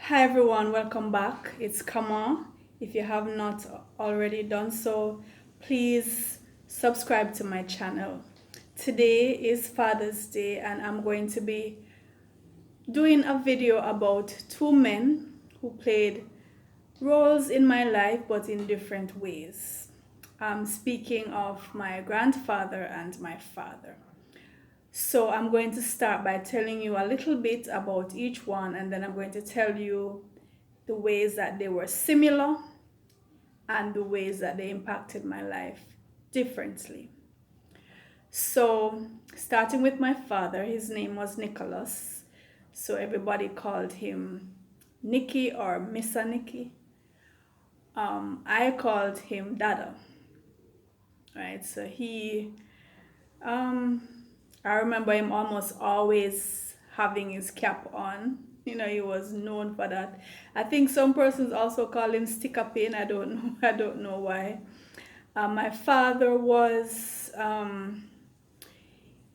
Hi everyone, welcome back. It's Kamau. If you have not already done so, please subscribe to my channel. Today is Father's Day and I'm going to be doing a video about two men who played roles in my life but in different ways. I'm speaking of my grandfather and my father. So I'm going to start by telling you a little bit about each one, and then I'm going to tell you the ways that they were similar and the ways that they impacted my life differently. So starting with my father, his name was Nicholas. So everybody called him Nicky or Mr. Nicky. I called him Dada. Right, so I remember him almost always having his cap on. He was known for that. I think some persons also call him sticker pin. I don't know. I don't know why. My father was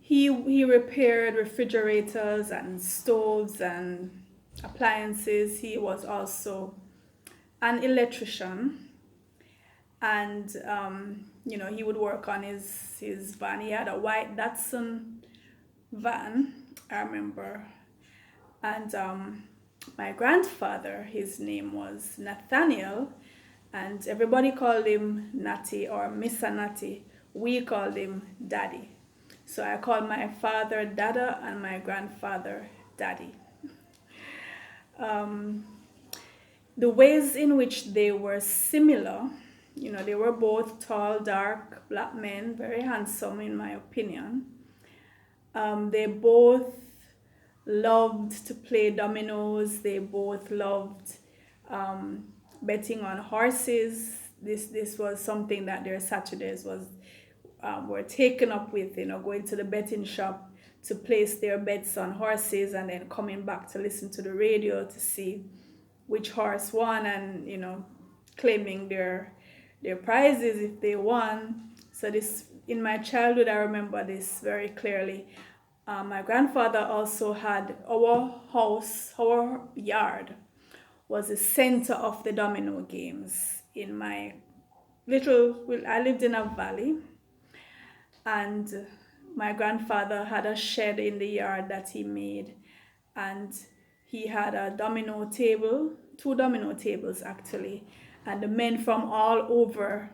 he repaired refrigerators and stoves and appliances. He was also an electrician, and he would work on his van. He had a white Datsun van, I remember. And my grandfather, his name was Nathaniel, and everybody called him Natty or Mr. Natty. We called him Daddy. So I called my father Dada and my grandfather Daddy. The ways in which they were similar, they were both tall, dark, black men, very handsome in my opinion. They both loved to play dominoes. They both loved betting on horses. This was something that their Saturdays were taken up with, going to the betting shop to place their bets on horses and then coming back to listen to the radio to see which horse won and, claiming their prizes if they won. So this, in my childhood, I remember this very clearly. My grandfather also had our house, our yard was the center of the domino games in my I lived in a valley, and my grandfather had a shed in the yard that he made, and he had a domino table, two domino tables actually, and the men from all over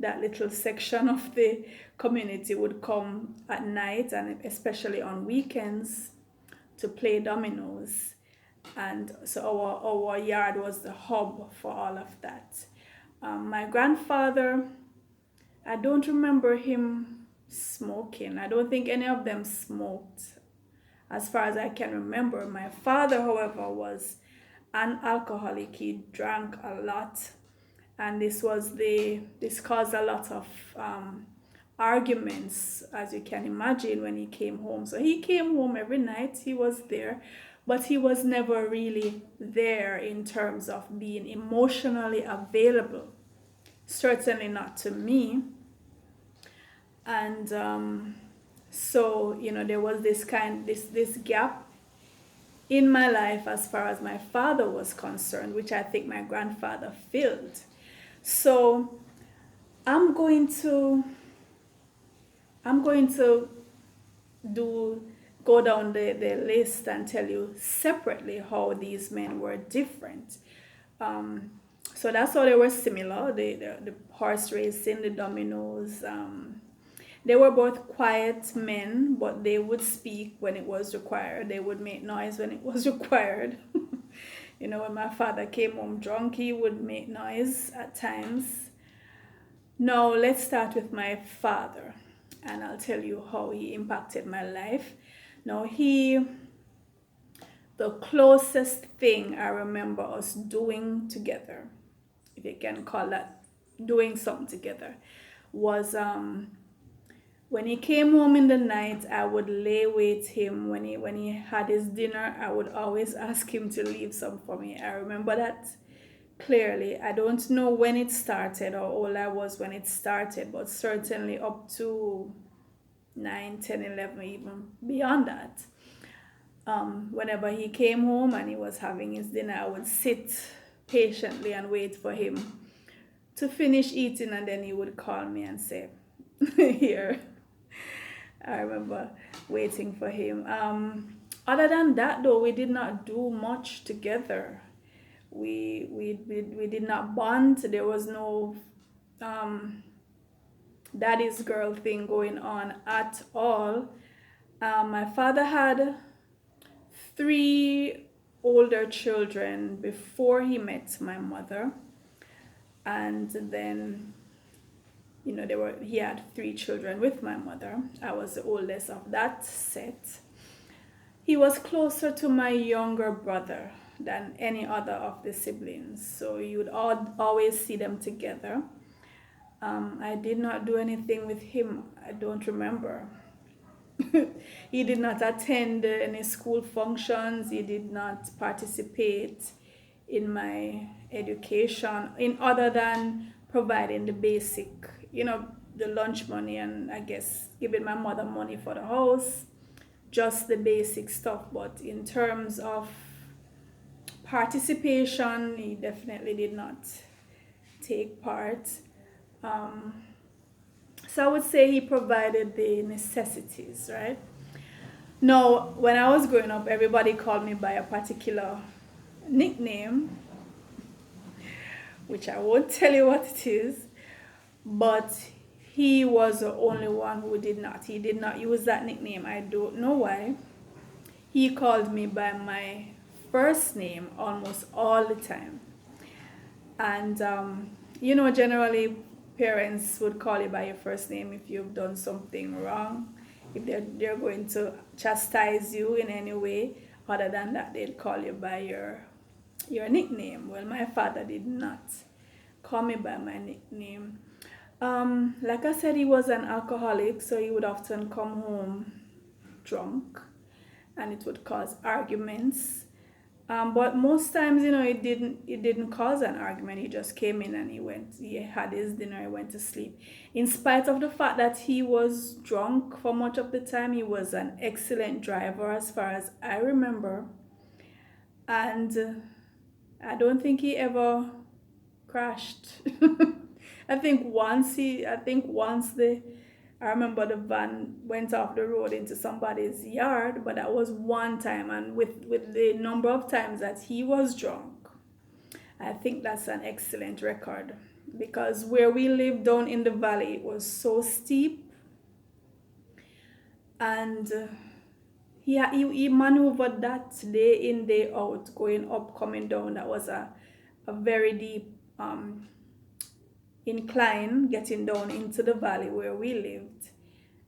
that little section of the community would come at night and especially on weekends to play dominoes. And so our yard was the hub for all of that. My grandfather, I don't remember him smoking. I don't think any of them smoked as far as I can remember. My father, however, was an alcoholic. He drank a lot, and this caused a lot of arguments, as you can imagine, when he came home. So he came home every night. He was there, but he was never really there in terms of being emotionally available. Certainly not to me. And so there was this gap in my life as far as my father was concerned, which I think my grandfather filled. So I'm going to go down the list and tell you separately how these men were different. So that's how they were similar. The horse racing, the dominoes. They were both quiet men, but they would speak when it was required. They would make noise when it was required. When my father came home drunk, he would make noise at times. Now, let's start with my father, and I'll tell you how he impacted my life. Now, the closest thing I remember us doing together, if you can call that doing something together, was when he came home in the night, I would lay with him. When he had his dinner, I would always ask him to leave some for me. I remember that clearly. I don't know when it started or how old I was when it started, but certainly up to 9, 10, 11, even beyond that. Whenever he came home and he was having his dinner, I would sit patiently and wait for him to finish eating, and then he would call me and say, here. I remember waiting for him. Other than that, though, we did not do much together. We did not bond. There was no daddy's girl thing going on at all. My father had 3 older children before he met my mother, and then he had 3 children with my mother. I was the oldest of that set. He was closer to my younger brother than any other of the siblings, so you would always see them together. I did not do anything with him. I don't remember. He did not attend any school functions. He did not participate in my education in other than providing the basic, the lunch money, and I guess giving my mother money for the house, just the basic stuff. But in terms of participation, he definitely did not take part. So I would say he provided the necessities, right? Now, when I was growing up, everybody called me by a particular nickname, which I won't tell you what it is, but he was the only one who did not. He did not use that nickname. I don't know why. He called me by my first name almost all the time. And, generally parents would call you by your first name if you've done something wrong. If they're going to chastise you in any way, other than that, they'd call you by your nickname. Well, my father did not call me by my nickname. Like I said, he was an alcoholic, so he would often come home drunk, and it would cause arguments. But most times, it didn't cause an argument. He just came in and he had his dinner, he went to sleep. In spite of the fact that he was drunk for much of the time, he was an excellent driver as far as I remember. And I don't think he ever crashed. I remember the van went off the road into somebody's yard, but that was one time. And with the number of times that he was drunk, I think that's an excellent record. Because where we lived down in the valley, it was so steep. And he maneuvered that day in, day out, going up, coming down. That was a very deep incline getting down into the valley where we lived,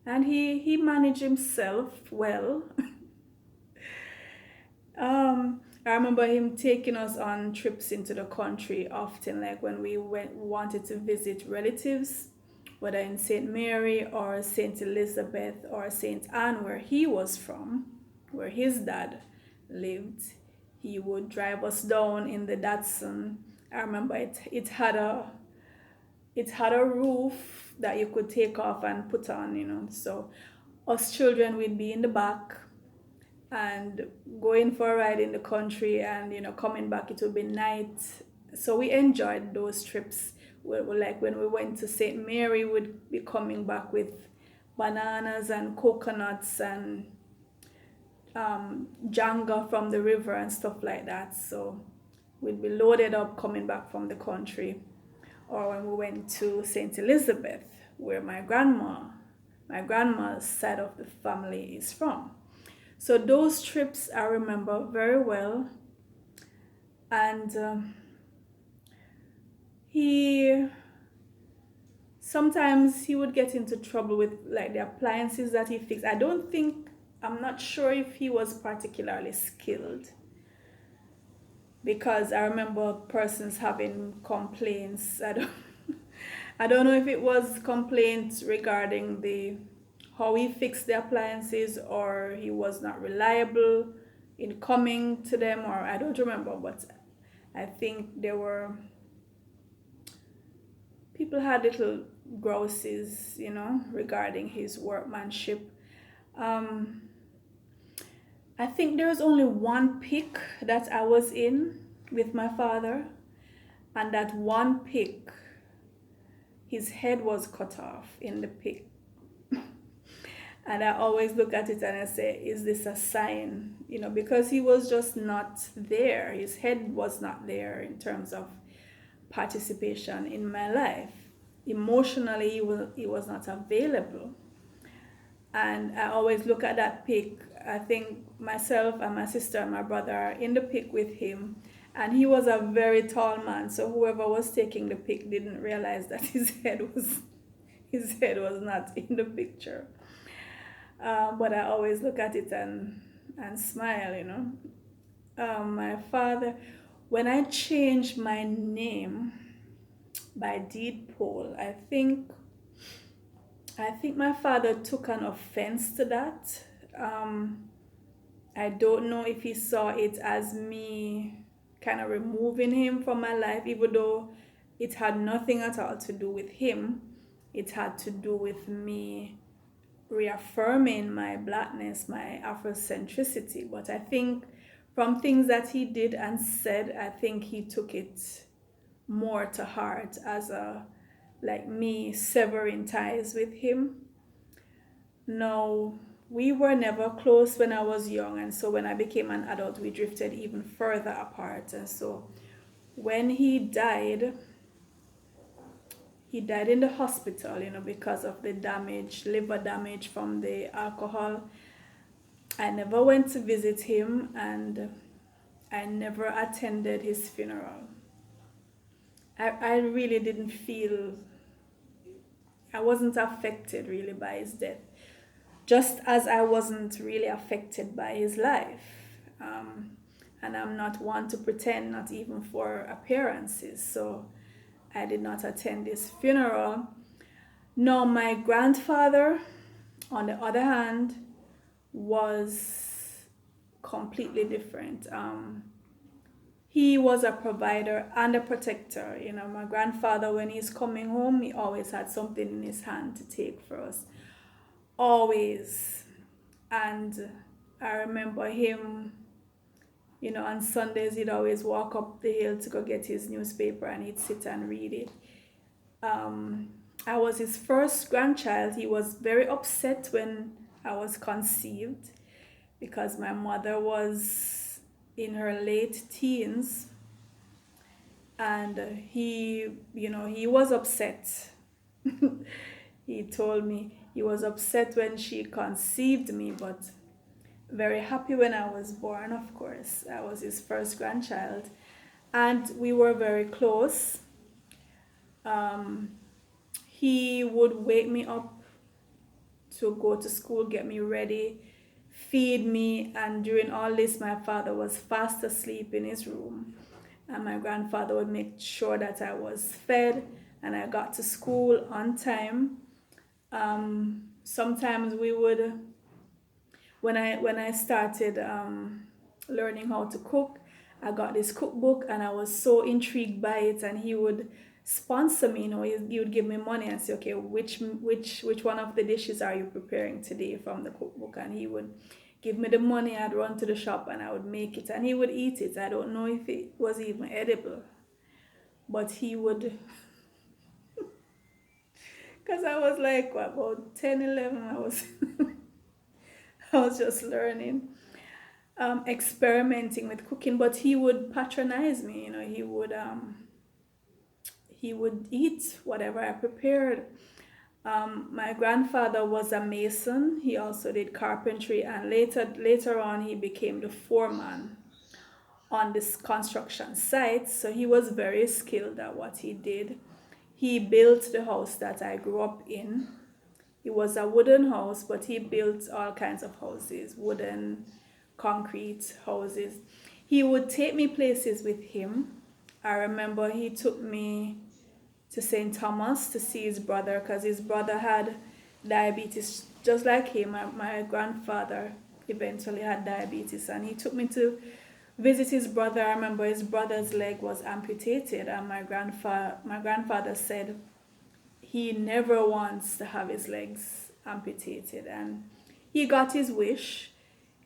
and he managed himself well. I remember him taking us on trips into the country often, like when we wanted to visit relatives, whether in St. Mary or St. Elizabeth or St. Anne, where he was from, where his dad lived. He would drive us down in the Datsun. I remember it had a roof that you could take off and put on, so us children would be in the back and going for a ride in the country, and coming back it would be night. So we enjoyed those trips. Like when we went to St. Mary, we'd be coming back with bananas and coconuts and janga from the river and stuff like that. So we'd be loaded up coming back from the country. Or when we went to St. Elizabeth, where my grandma's side of the family is from. So those trips I remember very well. And sometimes he would get into trouble with like the appliances that he fixed. I'm not sure if he was particularly skilled, because I remember persons having complaints. I don't know if it was complaints regarding how he fixed the appliances, or he was not reliable in coming to them, or I don't remember, but I think people had little grouses, regarding his workmanship. I think there's only one pick that I was in with my father, and that one pick, his head was cut off in the pick. And I always look at it and I say, is this a sign? Because he was just not there. His head was not there in terms of participation in my life. Emotionally, he was not available. And I always look at that pic. I think myself and my sister and my brother are in the pic with him. And he was a very tall man, so whoever was taking the pic didn't realize that his head was not in the picture. But I always look at it and smile. My father, when I changed my name by deed poll, I think my father took an offense to that. I don't know if he saw it as me kind of removing him from my life, even though it had nothing at all to do with him. It had to do with me reaffirming my blackness, my Afrocentricity. But I think from things that he did and said, I think he took it more to heart as like me severing ties with him. No, we were never close when I was young, and so when I became an adult, we drifted even further apart. And so when he died in the hospital, because of the liver damage from the alcohol. I never went to visit him, and I never attended his funeral. I really didn't feel, I wasn't affected really by his death, just as I wasn't really affected by his life. And I'm not one to pretend, not even for appearances. So I did not attend his funeral. No, my grandfather, on the other hand, was completely different. He was a provider and a protector. My grandfather, when he's coming home, he always had something in his hand to take for us. Always. And I remember him, on Sundays, he'd always walk up the hill to go get his newspaper, and he'd sit and read it. I was his first grandchild. He was very upset when I was conceived, because my mother was in her late teens, and he was upset. He told me he was upset when she conceived me, but very happy when I was born, of course. I was his first grandchild, and we were very close. He would wake me up to go to school, get me ready, feed me, and during all this, my father was fast asleep in his room, and my grandfather would make sure that I was fed and I got to school on time. Sometimes we would, when I started learning how to cook, I got this cookbook and I was so intrigued by it, and he would sponsor me. He would give me money and say, okay, which one of the dishes are you preparing today from the cookbook? And he would give me the money. I'd run to the shop and I would make it, and he would eat it. I don't know if it was even edible, but he would, because I was like about 10, 11, I was just learning, experimenting with cooking, but he would patronize me. He would eat whatever I prepared. My grandfather was a mason. He also did carpentry, and later on he became the foreman on this construction site. So he was very skilled at what he did. He built the house that I grew up in. It was a wooden house, but he built all kinds of houses, wooden, concrete houses. He would take me places with him. I remember he took me to St. Thomas to see his brother, because his brother had diabetes just like him. My grandfather eventually had diabetes, and he took me to visit his brother. I remember his brother's leg was amputated, and my grandfather said he never wants to have his legs amputated, and he got his wish.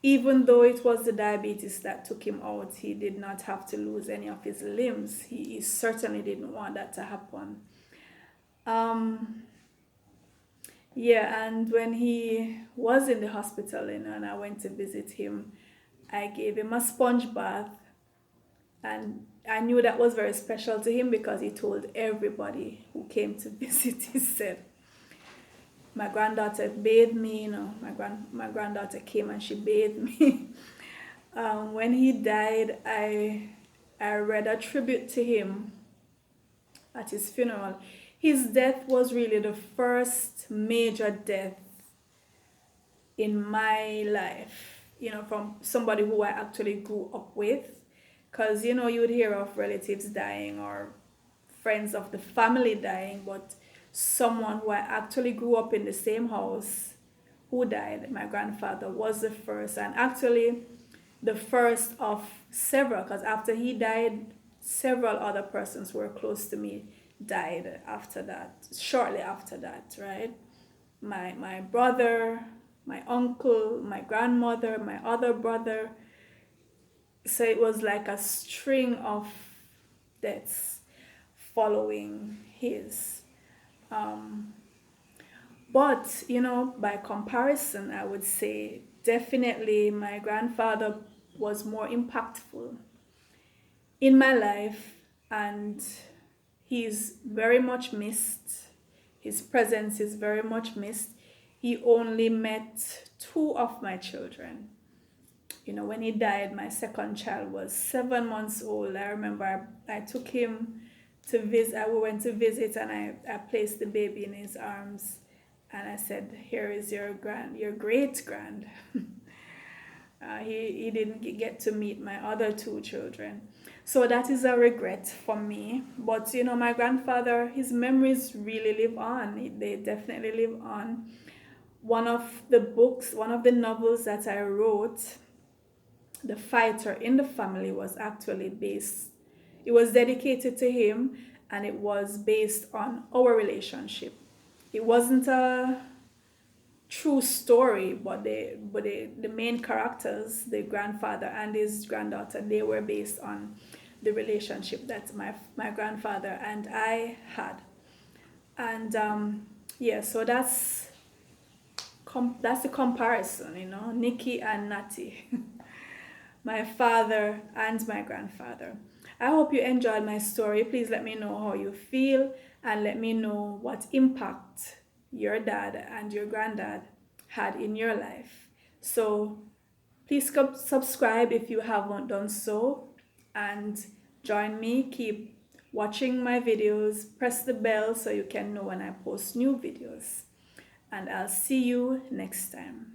even though it was the diabetes that took him out, he did not have to lose any of his limbs. He certainly didn't want that to happen. Yeah, and when he was in the hospital, and I went to visit him, I gave him a sponge bath, and I knew that was very special to him because he told everybody who came to visit. He said, my granddaughter bathed me, my granddaughter came and she bathed me. When he died, I read a tribute to him at his funeral. His death was really the first major death in my life, from somebody who I actually grew up with. Because, you would hear of relatives dying or friends of the family dying, but someone who I actually grew up in the same house who died, my grandfather, was the first, and actually the first of several, because after he died, several other persons who were close to me died after that, shortly after that, right? My brother, my uncle, my grandmother, my other brother. So it was like a string of deaths following his. But, by comparison, I would say definitely my grandfather was more impactful in my life, and he's very much missed. His presence is very much missed. He only met 2 of my children. When he died, my second child was 7 months old. I remember I took him to visit. We went to visit, and I placed the baby in his arms, and I said, here is your great grand. He didn't get to meet my other 2 children. So that is a regret for me. But, my grandfather, his memories really live on. They definitely live on. One of the novels that I wrote, The Fighter in the Family, was actually it was dedicated to him, and it was based on our relationship. It wasn't a true story, but the main characters, the grandfather and his granddaughter, they were based on the relationship that my grandfather and I had. And so that's the comparison, Nikki and Natty. My father and my grandfather. I hope you enjoyed my story. Please let me know how you feel, and let me know what impact your dad and your granddad had in your life. So please subscribe if you haven't done so, and join me. Keep watching my videos. Press the bell so you can know when I post new videos. And I'll see you next time.